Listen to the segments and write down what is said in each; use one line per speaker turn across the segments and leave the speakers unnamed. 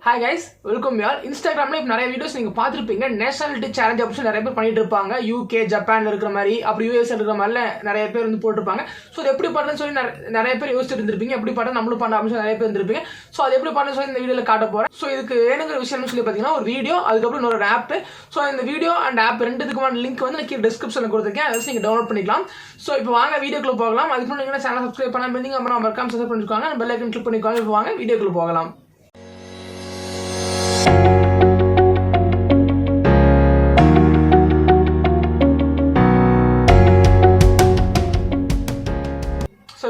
Hi guys, welcome you all. Instagramல இப்ப நிறைய videos நீங்க பாத்துருப்பீங்க. நேஷனாலிட்டி சேலஞ்ச் ஆப்ஷன் நிறைய பேர் பண்ணிட்டு இருப்பாங்க. UK, ஜப்பான்ல இருக்கிற மாதிரி, அப்படி US இருக்கிற மாதிரில நிறைய பேர் வந்து போட்டுருப்பாங்க. சோ அது எப்படி பண்றதுன்னு சொல்லி நிறைய பேர் யோசிச்சுட்டு இருந்திருப்பீங்க. எப்படி பண்ண நம்மளும் பண்ண ஆப்ஷன் நிறைய பேர் இருந்திருப்பீங்க. சோ அது எப்படி பண்ணனும் சொல்லி இந்த வீடியோல காட்ட போறேன். சோ இதுக்கு வேணுங்கிற விஷயம்னு சொல்லி பாத்தீங்கன்னா ஒரு வீடியோ, அதுக்கு அப்புறம் ஒரு ஆப். சோ இந்த வீடியோ அண்ட் ஆப் ரெண்டுத்துக்குமான லிங்க் வந்து நான் டிஸ்கிரிப்ஷன்ல கொடுத்திருக்கேன். அதை நீங்க டவுன்லோட் பண்ணிக்கலாம். சோ இப்போ வாங்க வீடியோக்குள்ள போகலாம். அதுக்கு முன்னாடி நீங்க சேனல் சப்ஸ்கிரைப் பண்ணாம இருந்தீங்க அப்புறம் மறக்காம சப்ஸ்கிரைப் பண்ணிக்கோங்க. பெல் ஐகான் கிளிக் பண்ணிக்கோங்க. இப்போ வாங்க வீடியோக்குள்ள போகலாம்.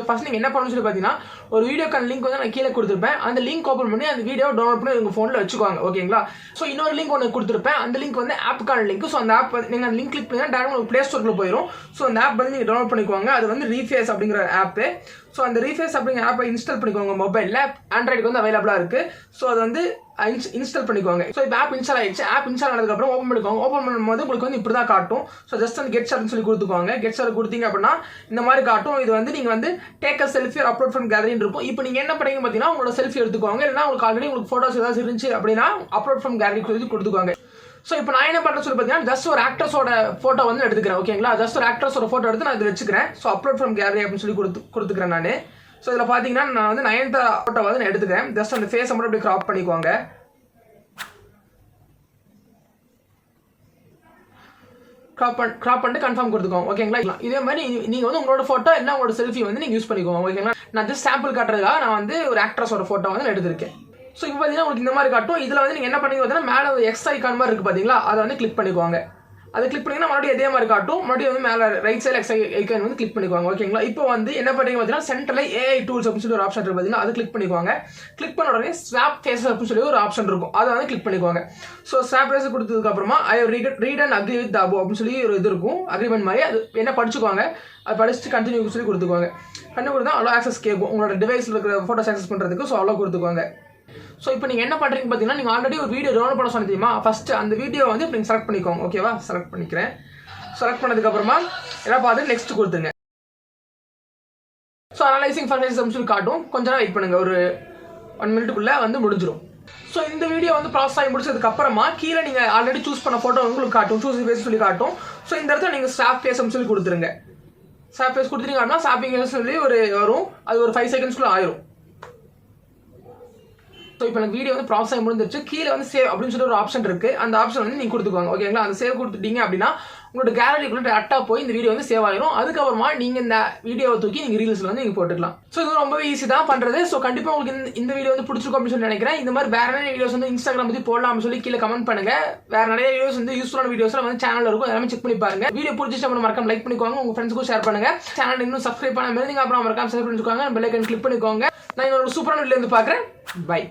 ஃபர்ஸ்ட் நீங்க என்ன பண்ணணும்னு சொல்லி பாத்தீங்கன்னா ஒரு வீடியோக்கான லிங்க் வந்து நான் கீழே கொடுத்துருப்பேன். அந்த லிங்க் ஓபன் பண்ணி அந்த வீடியோ டவுன்லோட் பண்ணி உங்க போன்ல வச்சுக்கோங்க. ஓகேங்களா? சோ இன்னொரு லிங்க் ஒன்று கொடுத்துருப்பேன். அந்த லிங்க் வந்து ஆப்புக்கான லிங்க். ஸோ அந்த ஆப் நீங்க அந்த லிங்க் கிளிக் பண்ணி டேரக்ட் உங்களுக்கு பிளே ஸ்டோர்ல போயிடும். ஸோ அந்த ஆப் வந்து நீங்க டவுன்லோட் பண்ணிக்கோங்க. அது வந்து reface அப்படிங்கிற ஆப். ஸோ அந்த reface அப்படிங்கிற ஆப்பை இன்ஸ்டால் பண்ணிக்கோங்க. மொபைல்ல ஆண்ட்ராய்டுக்கு வந்து அவைலபிளா இருக்கு. ஸோ அது வந்து இன்ஸ்டால் பண்ணிக்கோங்க. ஸோ இப்போ ஆப் இன்ஸ்டால் ஆயிடுச்சு. ஆப் இன்ஸ்டால் ஆனதுக்கு அப்புறம் ஓப்பன் பண்ணிக்கோங்க. ஓப்பன் பண்ணும்போது உங்களுக்கு வந்து இப்படி தான் காட்டும். ஸோ ஜஸ்ட் அந்த கெட் ஸ்டார்ட்னு சொல்லி கொடுத்துக்கோங்க. கெட் ஸ்டார்ட் கொடுத்தீங்க அப்படின்னா இந்த மாதிரி காட்டும். இது வந்து நீங்க வந்து take a selfie upload from கேலரின்னு இருக்கும். இப்போ நீங்க என்ன பண்ணீங்க பார்த்தீங்கன்னா உங்களோட செல்ஃபி எடுத்துக்கோங்க. இல்லைன்னா உங்களுக்கு ஆல்ரெடி உங்களுக்கு போட்டோஸ் ஏதாவது இருந்துச்சு அப்படின்னா அப்லோட் ஃப்ரம் கேலரி சொல்லி கொடுத்துக்கோங்க. ஸோ இப்போ நான் என்ன பண்ணுறேன் சொல்லி பார்த்தீங்கன்னா ஜஸ்ட் ஒரு ஆக்டர்ஸோட ஃபோட்டோ வந்து எடுத்துக்கிறேன். ஓகேங்களா? ஜஸ்ட் ஒரு ஆக்டர்ஸோட ஃபோட்டோ எடுத்து நான் இதை வச்சுக்கிறேன். ஸோ அப்லோட் ஃப்ரம் கேலரி அப்படின்னு சொல்லி கொடுத்துக்கிறேன் நான். ஸோ இதில் பார்த்தீங்கன்னா நான் வந்து நயன்தாரா ஃபோட்டோ வந்து நான் எடுத்துக்கிறேன். ஜஸ்ட் அந்த ஃபேஸை மட்டும் அப்படி கிராப் பண்ணிக்கோங்க. கிராப் பண்ணிட்டு கன்ஃபார்ம் கொடுத்துக்கோங்க. ஓகேங்களா? இதே மாதிரி நீங்க வந்து உங்களோட போட்டோ இல்ல உங்களோட செல்ஃபி வந்து நீங்க யூஸ் பண்ணிக்கோங்க. ஓகேங்களா? நான் ஜஸ்ட் சாம்பிள் காட்டுறதுக்காக நான் வந்து ஒரு ஆக்ட்ரஸோட போட்டோ வந்து எடுத்திருக்கேன். ஸோ இப்போ பார்த்தீங்கன்னா உங்களுக்கு இந்த மாதிரி காட்டும். இதில் வந்து நீங்கள் என்ன பண்ணீங்க பார்த்தீங்கன்னா மேலே ஒரு எக்ஸ் ஐகான் மாதிரி இருக்குது பார்த்தீங்களா? அதை வந்து கிளிக் பண்ணிக்கோங்க. அதை கிளிக் பண்ணிங்கன்னா மறுபடியும் இதே மாதிரி காட்டும். மறுபடியும் வந்து மேலே ரைட் சைடு எக்ஸ் ஐகான் வந்து கிளிக் பண்ணிக்கோங்க. ஓகேங்களா? இப்போ வந்து என்ன பண்ணீங்க பார்த்தீங்கன்னா சென்டரில் AI டூல்ஸ் அப்படின்னு சொல்லி ஒரு ஆப்ஷன் இருக்குது பார்த்தீங்கன்னா அதை கிளிக் பண்ணிக்கோங்க. கிளிக் பண்ண உடனே ஸ்வாப் ஃபேஸஸ் அப்படின்னு சொல்லி ஒரு ஆப்ஷன் இருக்கும். அதை வந்து கிளிக் பண்ணிக்கோங்க. ஸோ ஸ்வாப் ஃபேஸ் கொடுத்ததுக்கு அப்புறமா ஐ read and agree with above அப்படின்னு சொல்லி ஒரு இது இருக்கும். அக்ரிமெண்ட் மாதிரி அது என்ன படிச்சுக்கோங்க. அது படிச்சுட்டு கண்டினியூ சொல்லி கொடுத்துக்கோங்க. கண்டினியூ கொடுத்தா அவ்வளோ ஆக்சஸ் கேட்கும் உங்களோட டிவைஸில் இருக்கிற ஃபோட்டோஸ் ஆக்சஸ் பண்ணுறதுக்கு. ஸோ அவ்வளோ கொடுத்துக்கோங்க. ஸோ இப்போ நீங்கள் என்ன பண்ணுறீங்க பார்த்தீங்கன்னா நீங்கள் ஆல்ரெடி ஒரு வீடியோ டவுன்லோட் பண்ண சொன்னீங்க தெரியுமா? ஃபர்ஸ்ட் அந்த வீடியோ வந்து இப்போ நீங்கள் செலக்ட் பண்ணிக்கோங்க. ஓகேவா? செலக்ட் பண்ணிக்கிறேன். செலக்ட் பண்ணதுக்கப்புறமா எல்லாம் பார்த்து நெக்ஸ்ட் கொடுத்துருங்க. ஸோ அனலைசிங் ஃபார் ஃபேஸஸ் அப்படின்னு சொல்லி காட்டும். கொஞ்ச நேரம் வெயிட் பண்ணுங்க. ஒரு 1 மினிட்டுக்குள்ளே வந்து முடிஞ்சிடும். ஸோ இந்த வீடியோ வந்து ப்ராசஸ் ஆகி முடிச்சதுக்கு அப்புறமா கீழே நீங்கள் ஆல்ரெடி சூஸ் பண்ண ஃபோட்டோ உங்களுக்கு காட்டும். சூஸ் ஃபேஸ் சொல்லி காட்டும். ஸோ இந்த இடத்துல நீங்கள் ஸ்வாப் ஃபேஸ் அப்படின்னு சொல்லி கொடுத்துருங்க. ஸ்வாப் ஃபேஸ் கொடுத்துட்டீங்க அப்படின்னா ஸ்வாப்பிங் ஃபேஸ் சொல்லி ஒரு வரும். அது ஒரு 5 செகண்ட்ஸ்க்குள்ள ஆயிரும். ஸோ இப்போ எனக்கு வீடியோ வந்து ப்ராசஸ் ஆகி முடிஞ்சிருச்சு. கீழே வந்து சேவ் அப்படின்னு சொல்லி ஒரு ஆப்ஷன் இருக்கு. அந்த ஆப்ஷன் வந்து நீங்கள் கொடுத்துக்கோங்க. ஓகேங்களா? அந்த சேவ் கொடுத்துட்டீங்க அப்படின்னா உங்களோட கேலரிக்குள்ள டேரக்டா போய் இந்த வீடியோ வந்து சேவ் ஆயிரும். அதுக்கப்புறமா நீங்க இந்த வீடியோவை தூக்கி நீங்க ரீல்ஸ்ல வந்து நீங்க போட்டுக்கலாம். ஸோ இது ரொம்பவே ஈஸி தான் பண்றது. ஸோ கண்டிப்பா உங்களுக்கு இந்த வீடியோ வந்து பிடிச்சிருக்கும் அப்படின்னு சொல்லி நினைக்கிறேன். இந்த மாதிரி வேற நிறைய வீடியோஸ் வந்து இன்ஸ்டாகிராம் பத்தி போடலாம்னு சொல்லி கீழே கமெண்ட் பண்ணுங்க. வேற நிறைய வீடியோஸ் வந்து யூஸ்ஃபுல்லான வீடியோஸ் வந்து சேனல்ல இருக்கும். எல்லாமே செக் பண்ணி பாருங்க. வீடியோ பிடிச்சிட்டு நம்ம மறக்காம லைக் பண்ணிக்கோங்க. உங்க ஃப்ரெண்ட்ஸ்க்கும் ஷேர் பண்ணுங்க. சேனல் இன்னும் சப்ஸ்கிரைப் பண்ணாம இருந்தீங்க அப்புறம் மறக்காம சப்ஸ்கிரைப் பண்ணிக்கோங்க. பெல் ஐகான் கிளிக் பண்ணிக்கோங்க. நான் இன்னொரு சூப்பரான வீடியோ வந்து பாக்குறேன். பை.